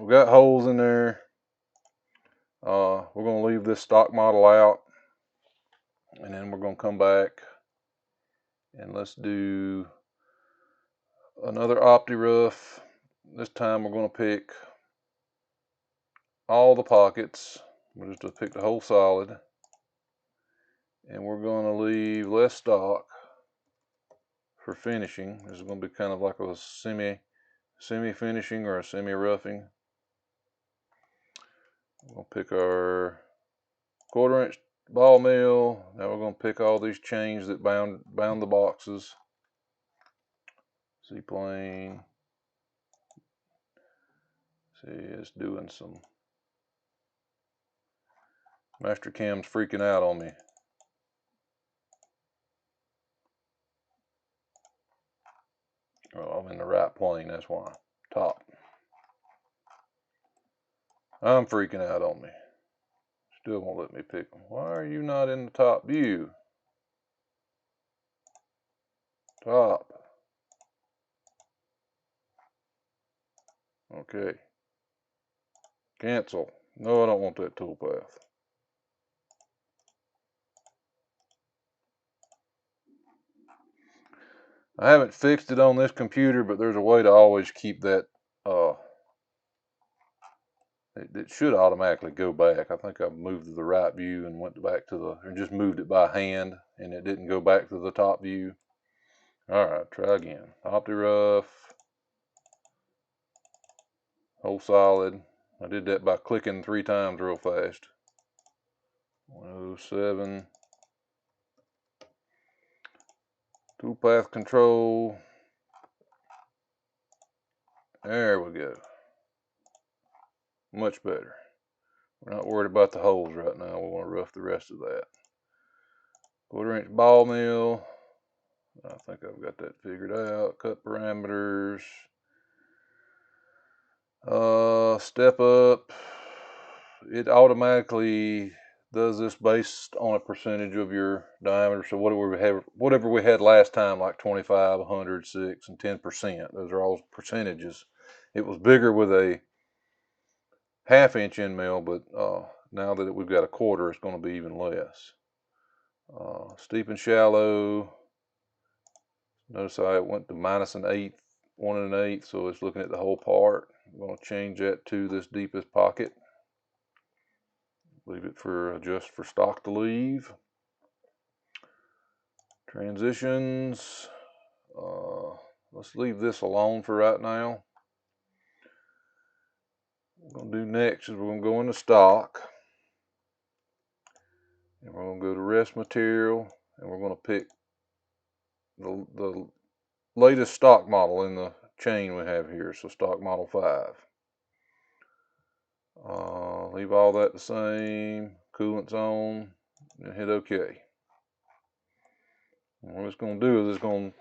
we got holes in there. We're going to leave this stock model out, and then we're going to come back and let's do another OptiRough. This time we're going to pick all the pockets. We're just going to pick the whole solid, and we're going to leave less stock for finishing. This is going to be kind of like a semi-finishing or a semi-roughing. We'll pick our 1/4 inch ball mill. Now we're going to pick all these chains that bound the boxes. C-plane. See, it's doing some. Mastercam's freaking out on me. Oh, I'm in the right plane, that's why. Top. I'm freaking out on me. Still won't let me pick them. Why are you not in the top view? Top. Okay. Cancel. No, I don't want that toolpath. I haven't fixed it on this computer, but there's a way to always keep that. It should automatically go back. I think I moved to the right view and went back to and just moved it by hand, and it didn't go back to the top view. All right, try again. OptiRough, whole solid. I did that by clicking 3 times real fast. 107. Toolpath control. There we go. Much better. We're not worried about the holes right now. We want to rough the rest of that. 1/4 inch ball mill. I think I've got that figured out. Cut parameters. Step up. It automatically does this based on a percentage of your diameter. So whatever we had last time, like 25, 100, 6, and 10%. Those are all percentages. It was bigger with a 1/2 inch end mill, but now that we've got a 1/4, it's going to be even less. Steep and shallow. Notice I went to -1/8, 1 1/8, so it's looking at the whole part. I'm going to change that to this deepest pocket. Leave it for just for stock to leave. Transitions. Let's leave this alone for right now. What we're going to do next is we're going to go into stock. And we're going to go to rest material. And we're going to pick the latest stock model in the chain we have here. So stock model 5. Leave all that the same. Coolant's on. And hit OK. And what it's going to do is it's going to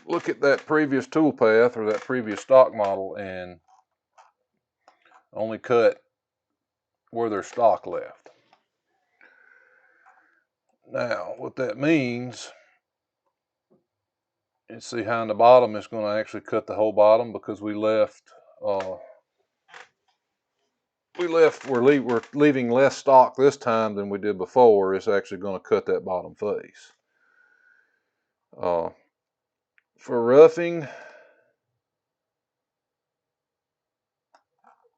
look at that previous toolpath or that previous stock model and only cut where there's stock left. Now, what that means is, see how in the bottom it's going to actually cut the whole bottom because we're leaving less stock this time than we did before. It's actually going to cut that bottom face. For roughing,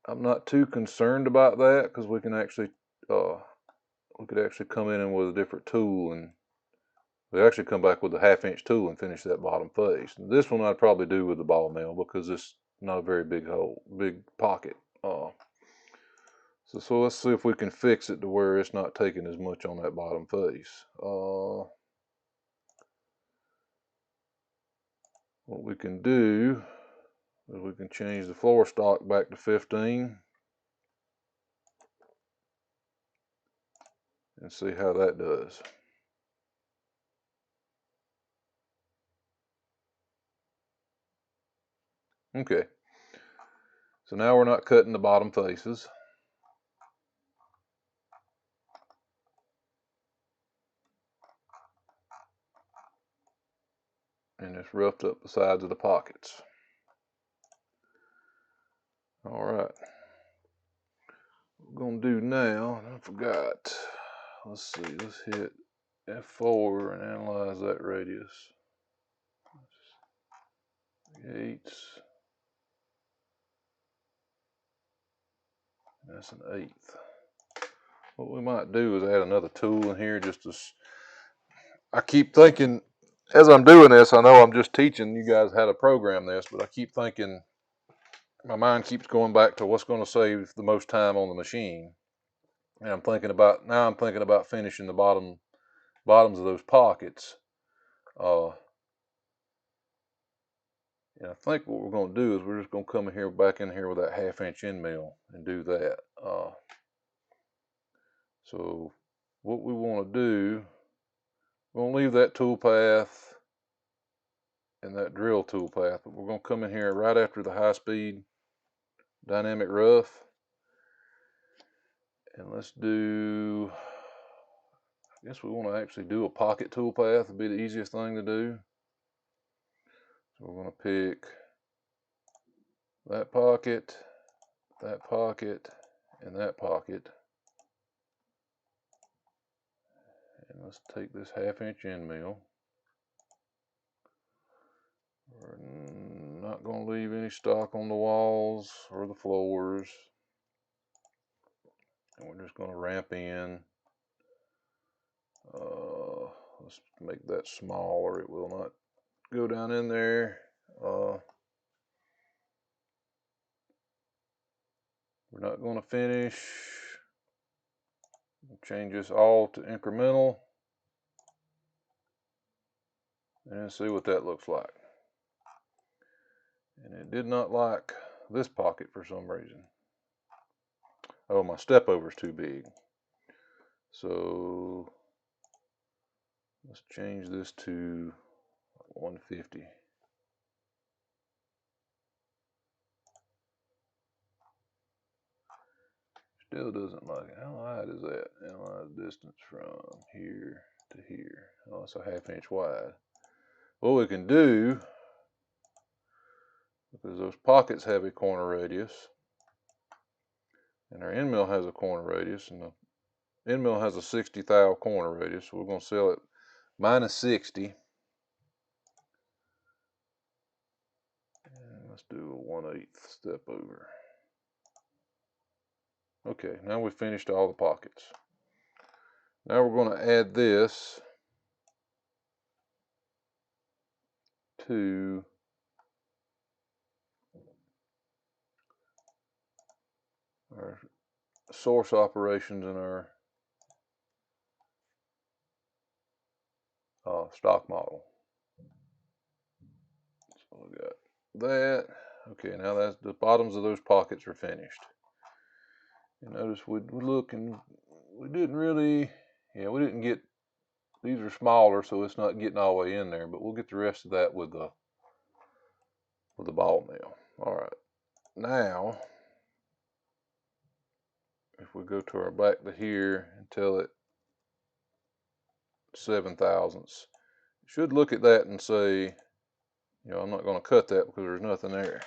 I'm not too concerned about that because we can actually we could actually come in with a different tool, and we actually come back with a 1/2 inch tool and finish that bottom face. This one I'd probably do with the ball mill because it's not a very big pocket. So let's see if we can fix it to where it's not taking as much on that bottom face. What we can do is we can change the floor stock back to 15 and see how that does. Okay, so now we're not cutting the bottom faces. And it's roughed up the sides of the pockets. All right. What we're going to do now, I forgot. Let's see, let's hit F4 and analyze that radius. 8. That's an 1/8. What we might do is add another tool in here just to, I keep thinking, as I'm doing this, I know I'm just teaching you guys how to program this, but I keep thinking, my mind keeps going back to what's going to save the most time on the machine. And I'm thinking about finishing the bottoms of those pockets. And I think what we're going to do is we're just going to come in here, back in here with that 1/2" end mill and do that. So what we want to do, we're going to leave that toolpath and that drill toolpath, but we're going to come in here right after the high speed dynamic rough. And let's do, I guess we want to actually do a pocket toolpath. It'd be the easiest thing to do. So we're going to pick that pocket, and that pocket. And let's take this 1/2" end mill. We're not going to leave any stock on the walls or the floors. And we're just going to ramp in. Let's make that smaller. It will not go down in there. We're not going to finish. We'll change this all to incremental. And see what that looks like. And it did not like this pocket for some reason. Oh, my step over is too big. So let's change this to 150. Still doesn't like it. How wide is that? Analyze distance from here to here. Oh, it's a 1/2" wide. What we can do, because those pockets have a corner radius, and our end mill has a corner radius, and the end mill has a 60 thou corner radius, so we're going to sell it -60. And let's do a 1/8 step over. Okay, now we've finished all the pockets. Now we're going to add this to our source operations in our stock model. So we got that. Okay, now that's the bottoms of those pockets are finished. And notice we look and we didn't really, we didn't get, these are smaller, so it's not getting all the way in there, but we'll get the rest of that with the ball mill. All right, now if we go to our back to here and tell it 7 thousandths, it should look at that and say, I'm not going to cut that because there's nothing there.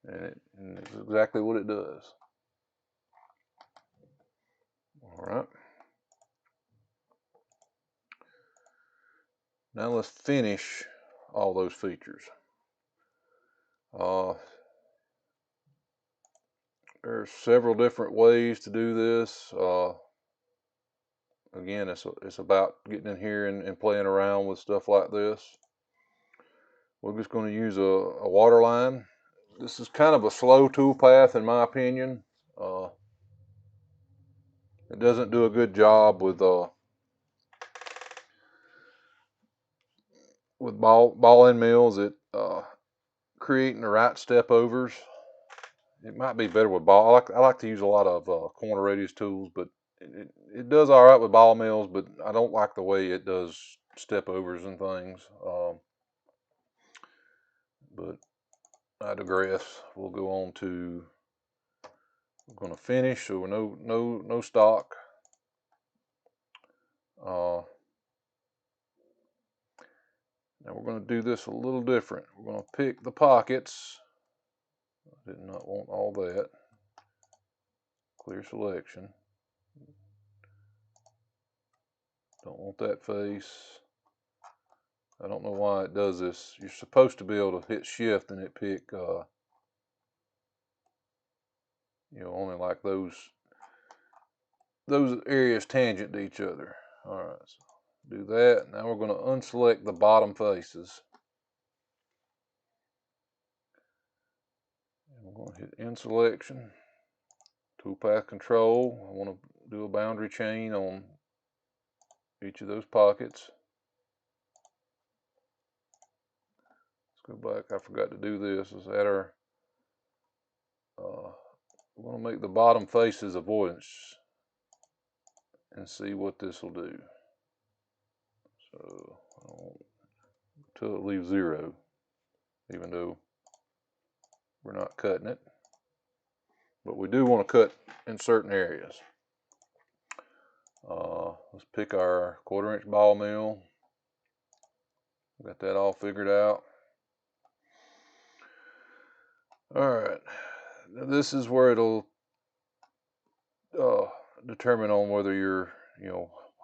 And it's exactly what it does. All right. Now let's finish all those features. There's several different ways to do this. Again, it's about getting in here and playing around with stuff like this. We're just going to use a water line. This is kind of a slow toolpath in my opinion. It doesn't do a good job with ball end mills at creating the right step overs. It might be better with ball. I like to use a lot of corner radius tools, but it does all right with ball mills, but I don't like the way it does step overs and things. But I digress. We'll go on to, we're going to finish, so no stock. Now we're going to do this a little different. We're going to pick the pockets I did not want all that. Clear selection. Don't want that face. I don't know why it does this. You're supposed to be able to hit shift and it pick, only like those areas tangent to each other. All right, so do that. Now we're going to unselect the bottom faces. And we're going to hit in selection, toolpath control. I want to do a boundary chain on each of those pockets. Let's go back. I forgot to do this. Let's add our, we want to make the bottom faces avoidance and see what this will do. So until it leaves 0, even though we're not cutting it, but we do want to cut in certain areas. Let's pick our 1/4 inch ball mill. Got that all figured out. All right, now this is where it'll determine on whether you're,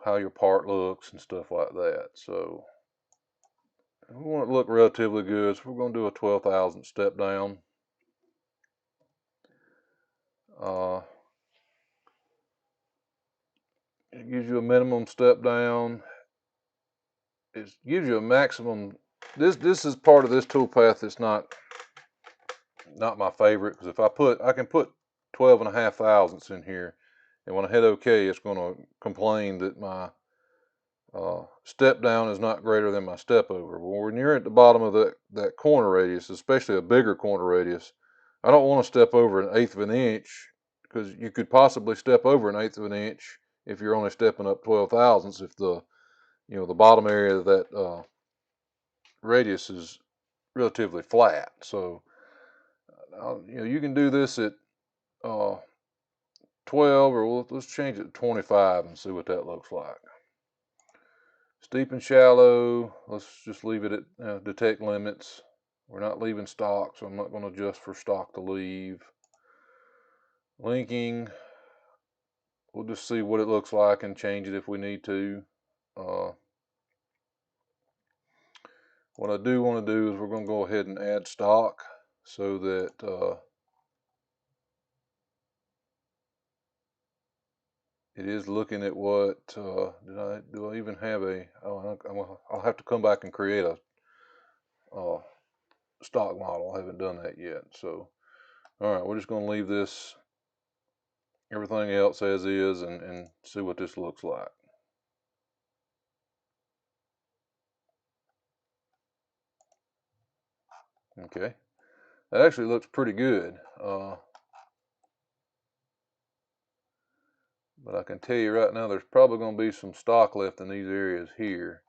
how your part looks and stuff like that. So we want it to look relatively good, so we're going to do a 12,000 step down. It gives you a minimum step down. It gives you a maximum. This is part of this toolpath that's not my favorite, because if I can put 12.5 thousandths in here, and when I hit OK, it's going to complain that my step down is not greater than my step over. Well, when you're at the bottom of that corner radius, especially a bigger corner radius, I don't want to step over 1/8 of an inch, because you could possibly step over 1/8 of an inch if you're only stepping up 12 thousandths if the bottom area of that radius is relatively flat. So you can do this at 12, or let's change it to 25 and see what that looks like. Steep and shallow, let's just leave it at detect limits. We're not leaving stock, so I'm not going to adjust for stock to leave. Linking, we'll just see what it looks like and change it if we need to. What I do want to do is we're going to go ahead and add stock, so that it is looking at what, do I even have a, I'll have to come back and create a stock model. I haven't done that yet. So, all right, we're just going to leave this, everything else as is, and see what this looks like. Okay, that actually looks pretty good. But I can tell you right now, there's probably going to be some stock left in these areas here.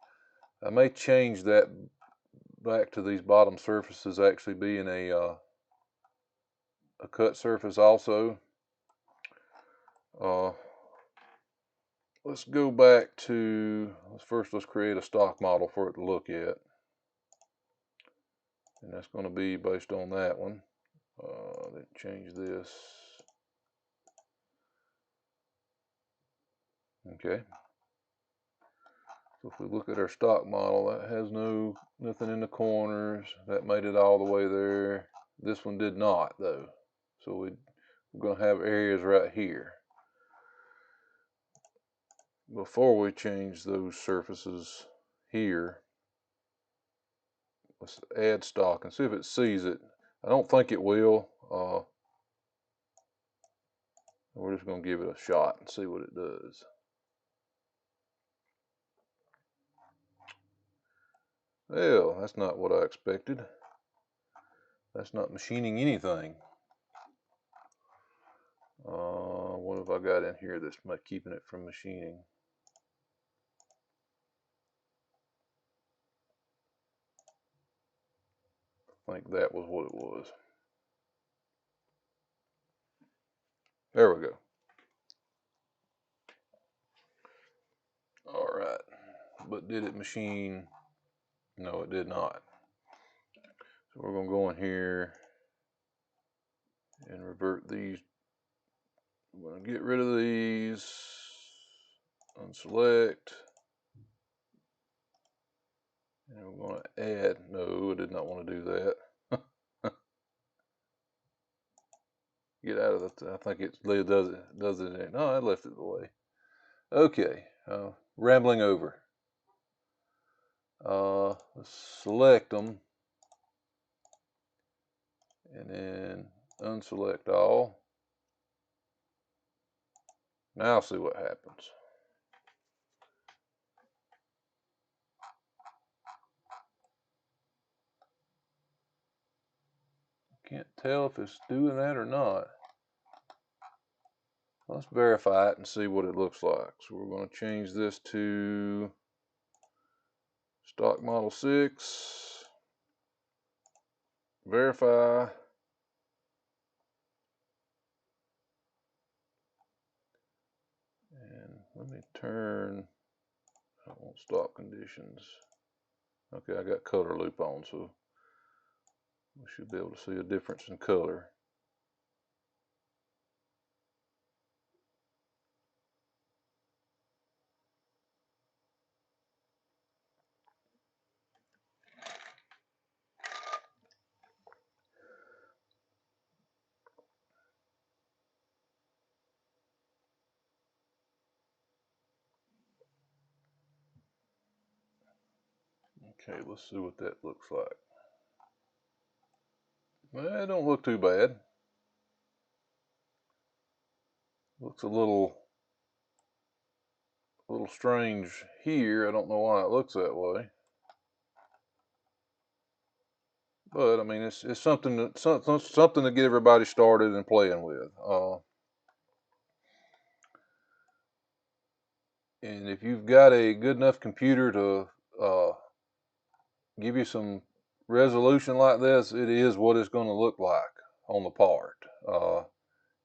I may change that back to these bottom surfaces actually being a cut surface also. Let's go back to, let's create a stock model for it to look at. And that's going to be based on that one. Let's change this. Okay. So if we look at our stock model, that has nothing in the corners. That made it all the way there. This one did not, though. So we're going to have areas right here. Before we change those surfaces here, let's add stock and see if it sees it. I don't think it will. We're just going to give it a shot and see what it does. Well, that's not what I expected. That's not machining anything. What have I got in here that's keeping it from machining? I think that was what it was. There we go. All right. But did it machine? No, it did not. So we're going to go in here and revert these. I'm going to get rid of these, unselect, and we're going to add. No, I did not want to do that. Get out of the. I think it does it. No, I left it the way. Okay, rambling over. Let's select them, and then unselect all. Now I'll see what happens. Can't tell if it's doing that or not. Let's verify it and see what it looks like. So we're going to change this to stock model 6. Verify. And let me turn, I want stock conditions. Okay, I got color loop on, so we should be able to see a difference in color. Okay, let's see what that looks like. Well, it don't look too bad. Looks a little strange here. I don't know why it looks that way. But I mean, it's something to get everybody started and playing with. And if you've got a good enough computer to give you some resolution like this, it is what it's going to look like on the part.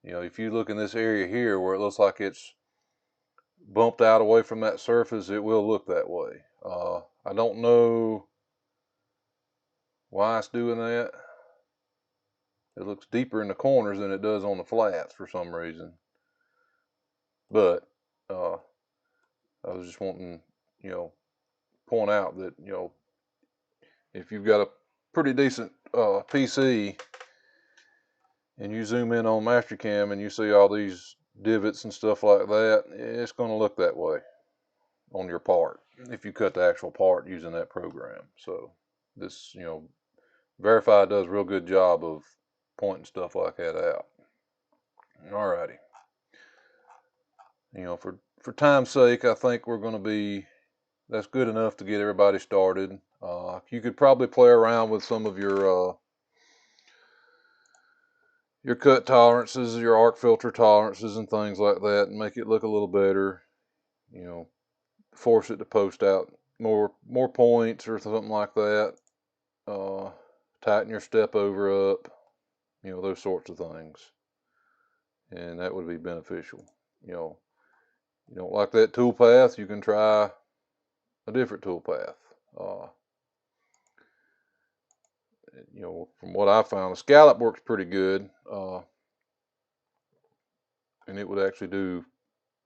You know, if you look in this area here where it looks like it's bumped out away from that surface, it will look that way. I don't know why it's doing that. It looks deeper in the corners than it does on the flats for some reason. But I was just wanting, you know, point out that, you know, if you've got a pretty decent PC and you zoom in on Mastercam and you see all these divots and stuff like that, it's going to look that way on your part if you cut the actual part using that program. So this, you know, Verify does a real good job of pointing stuff like that out. Alrighty. You know, for time's sake, I think we're going to be, that's good enough to get everybody started. You could probably play around with some of your cut tolerances, your arc filter tolerances and things like that and make it look a little better. You know, force it to post out more points or something like that. Tighten your step over up, you know, those sorts of things. And that would be beneficial. You know, you don't like that toolpath, you can try a different toolpath. You know, from what I found, the scallop works pretty good. And it would actually do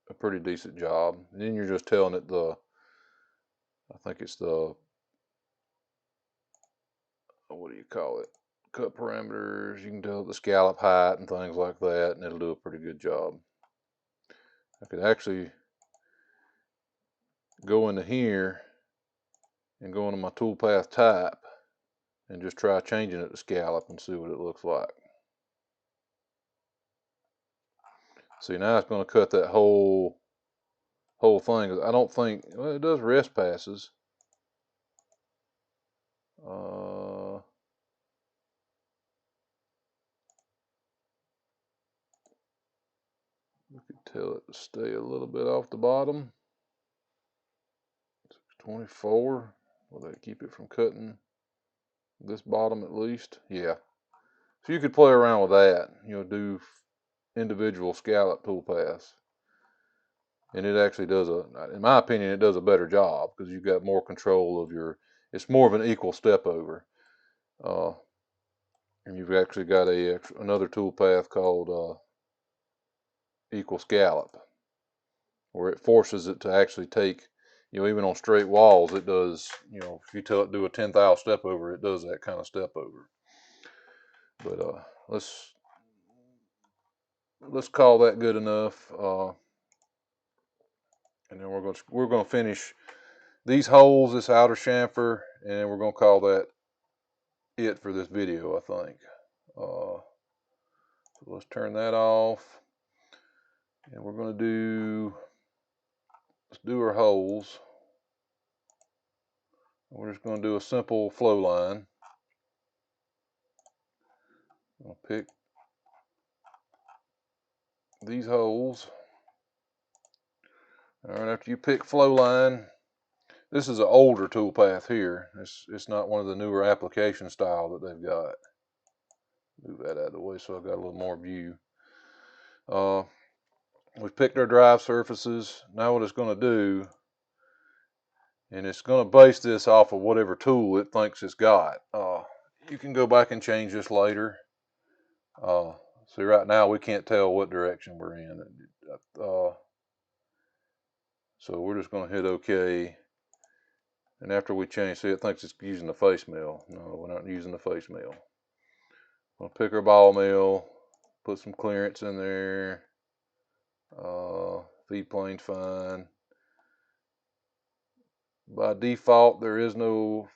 a pretty decent job. And then you're just telling it I think it's what do you call it? Cut parameters. You can tell the scallop height and things like that, and it'll do a pretty good job. I could actually go into here and go into my toolpath type and just try changing it to scallop and see what it looks like. See, now it's going to cut that whole thing. I don't think, well, it does rest passes. We could tell it to stay a little bit off the bottom. 24. Will that keep it from cutting this bottom at least? Yeah. So you could play around with that. You know, do individual scallop toolpaths. And it actually does in my opinion, it does a better job because you've got more control of it's more of an equal step over. And you've actually got another toolpath called equal scallop, where it forces it to actually take, even on straight walls, it does, if you tell it do a 10th step over, it does that kind of step over. But let's call that good enough. And then we're gonna finish these holes, this outer chamfer, and we're gonna call that it for this video, I think. So let's turn that off, and let's do our holes. We're just gonna do a simple flow line. I'll pick these holes. All right, after you pick flow line, this is an older toolpath here. It's not one of the newer application style that they've got. Move that out of the way so I've got a little more view. We've picked our drive surfaces. Now what it's going to do, and it's going to base this off of whatever tool it thinks it's got. You can go back and change this later. See, right now we can't tell what direction we're in. So we're just going to hit OK. And after we change, see, it thinks it's using the face mill. No, we're not using the face mill. We'll pick our ball mill, put some clearance in there. Feed plane's fine. By default, there is no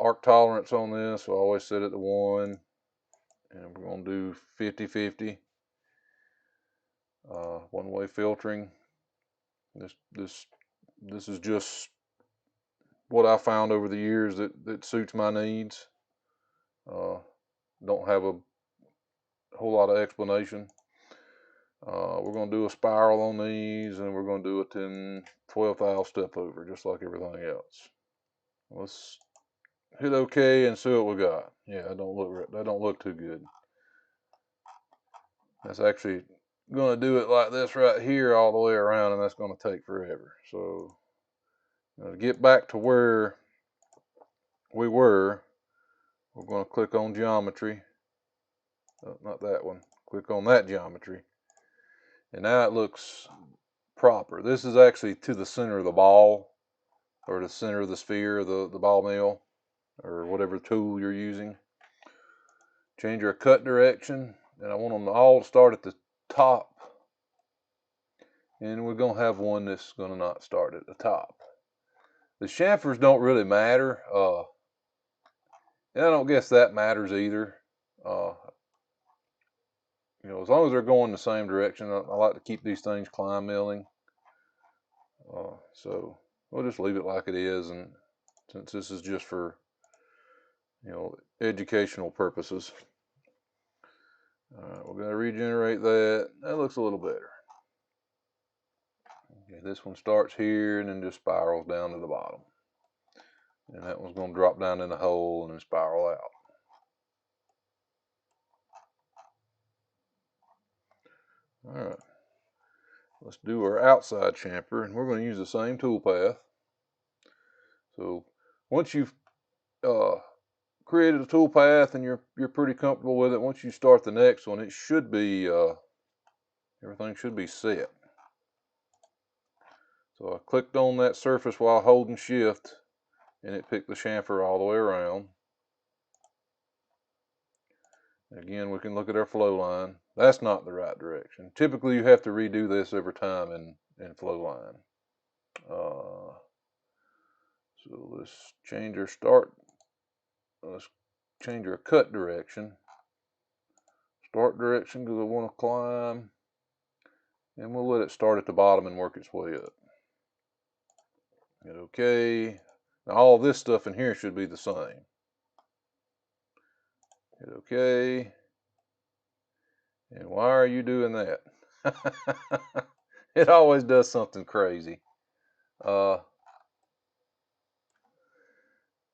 arc tolerance on this, so I always set it to 1. And we're going to do 50-50. One-way filtering. This is just what I found over the years that suits my needs. Don't have a whole lot of explanation. We're going to do a spiral on these, and we're going to do a 12th step over, just like everything else. Let's hit OK and see what we got. Yeah, that don't look too good. That's actually going to do it like this right here all the way around, and that's going to take forever. So to get back to where we were, we're going to click on geometry. Not that one. Click on that geometry. And now it looks proper. This is actually to the center of the ball, or the center of the sphere, the ball mill, or whatever tool you're using. Change your cut direction, and I want them all to start at the top. And we're going to have one that's going to not start at the top. The chamfers don't really matter. And I don't guess that matters either. As long as they're going the same direction, I like to keep these things climb milling. So we'll just leave it like it is, and since this is just for educational purposes. We're going to regenerate that. That looks a little better. Okay, this one starts here and then just spirals down to the bottom. And that one's going to drop down in the hole and then spiral out. Alright, let's do our outside chamfer, and we're going to use the same toolpath. So once you've created a toolpath and you're pretty comfortable with it, once you start the next one, it should be everything should be set. So I clicked on that surface while holding shift, and it picked the chamfer all the way around. Again, we can look at our flow line. That's not the right direction. Typically, you have to redo this every time in flow line. So let's change our start. Let's change our cut direction. Start direction because I want to climb. And we'll let it start at the bottom and work its way up. Hit OK. Now all this stuff in here should be the same. Hit OK. And why are you doing that? It always does something crazy.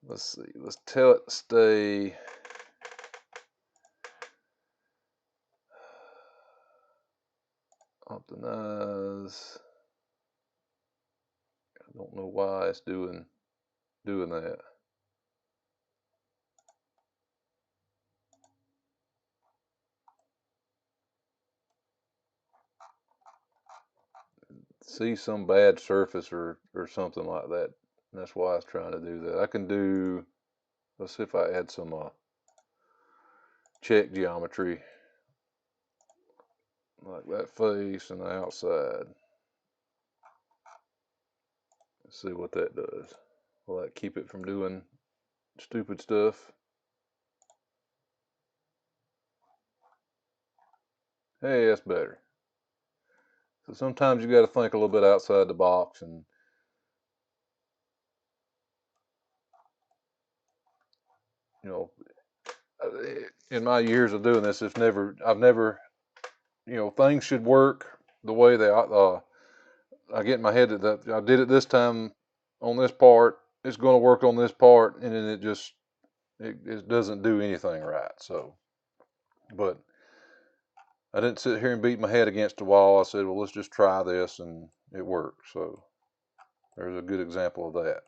Let's see. Let's tell it to stay. Optimize. I don't know why it's doing that. see some bad surface or something like that. And that's why I was trying to do that. I can do, let's see if I add some check geometry like that face and the outside. Let's see what that does. Will that keep it from doing stupid stuff? Hey, that's better. So sometimes you got to think a little bit outside the box, and you know, in my years of doing this, I've never, you know, things should work the way they I get in my head that I did it this time on this part, it's going to work on this part, and then it doesn't do anything right. So, but I didn't sit here and beat my head against the wall. I said, well, let's just try this, and it worked. So there's a good example of that.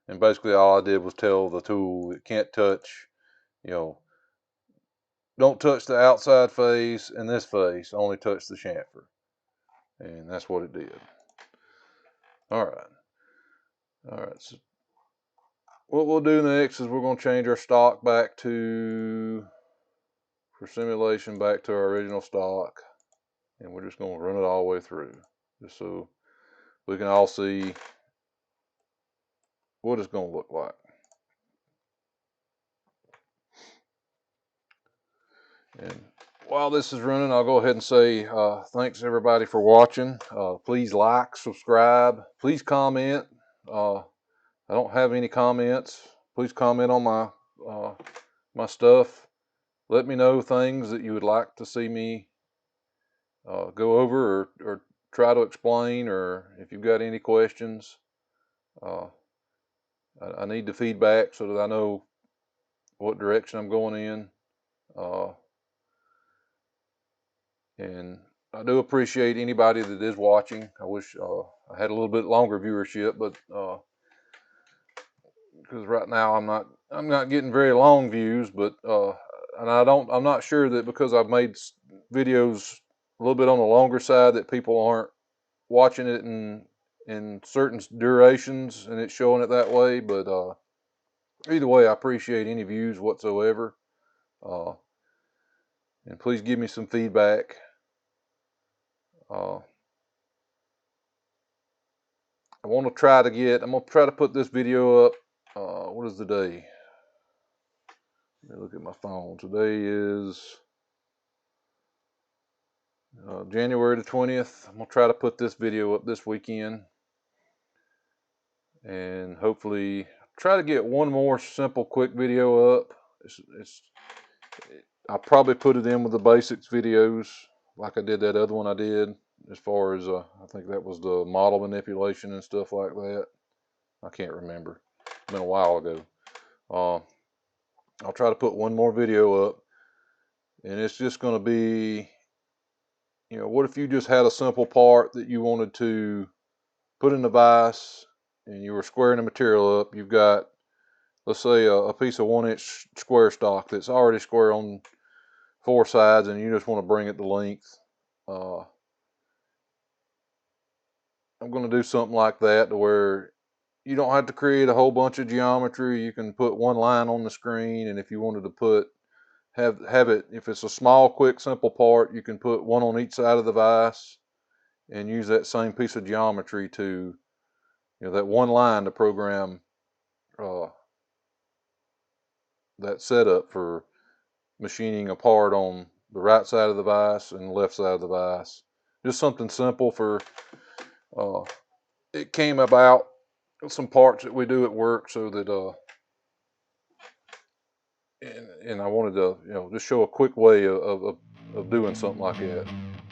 And basically all I did was tell the tool it can't touch, you know, don't touch the outside face and this face, only touch the chamfer. And that's what it did. All right. So what we'll do next is we're going to change our stock back to, for simulation, back to our original stock. And we're just going to run it all the way through, just so we can all see what it's going to look like. And while this is running, I'll go ahead and say thanks everybody for watching. Please like, subscribe, please comment. I don't have any comments. Please comment on my stuff. Let me know things that you would like to see me go over or try to explain, or if you've got any questions. I need the feedback so that I know what direction I'm going in. And I do appreciate anybody that is watching. I wish I had a little bit longer viewership, but because right now I'm not getting very long views, but and I'm not sure that because I've made videos a little bit on the longer side that people aren't watching it in certain durations and it's showing it that way. But either way, I appreciate any views whatsoever. And please give me some feedback. I'm going to try to put this video up. What is the day? Let me look at my phone. Today is January the 20th. I'm going to try to put this video up this weekend. And hopefully try to get one more simple, quick video up. I'll probably put it in with the basics videos like I did that other one I did, as far as I think that was the model manipulation and stuff like that. I can't remember. It's been a while ago. I'll try to put one more video up, and it's just going to be, you know, what if you just had a simple part that you wanted to put in the vise and you were squaring the material up. You've got, let's say, a piece of 1-inch square stock that's already square on 4 sides, and you just want to bring it to length. I'm going to do something like that to where you don't have to create a whole bunch of geometry. You can put one line on the screen, and if you wanted to have it, if it's a small, quick, simple part, you can put one on each side of the vise and use that same piece of geometry to, you know, that one line to program that setup for machining a part on the right side of the vise and the left side of the vise. Just something simple for, it came about some parts that we do at work, so that and I wanted to, you know, just show a quick way of doing something like that.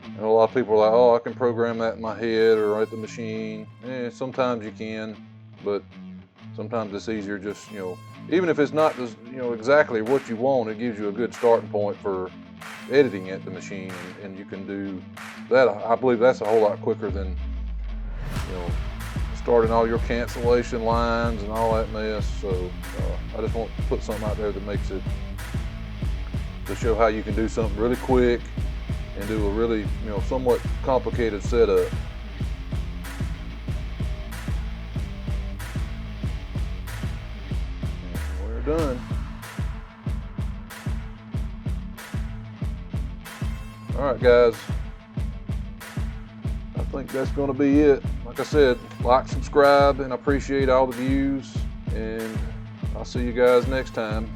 And a lot of people are like, oh, I can program that in my head or at the machine. Sometimes you can, but sometimes it's easier just, you know, even if it's not just, you know, exactly what you want, it gives you a good starting point for editing at the machine, and you can do that. I believe that's a whole lot quicker than, you know, starting all your cancellation lines and all that mess. So I just want to put something out there that makes it, to show how you can do something really quick and do a really, somewhat complicated setup. And we're done. All right, guys. I think that's going to be it. Like I said, like, subscribe, and I appreciate all the views. And I'll see you guys next time.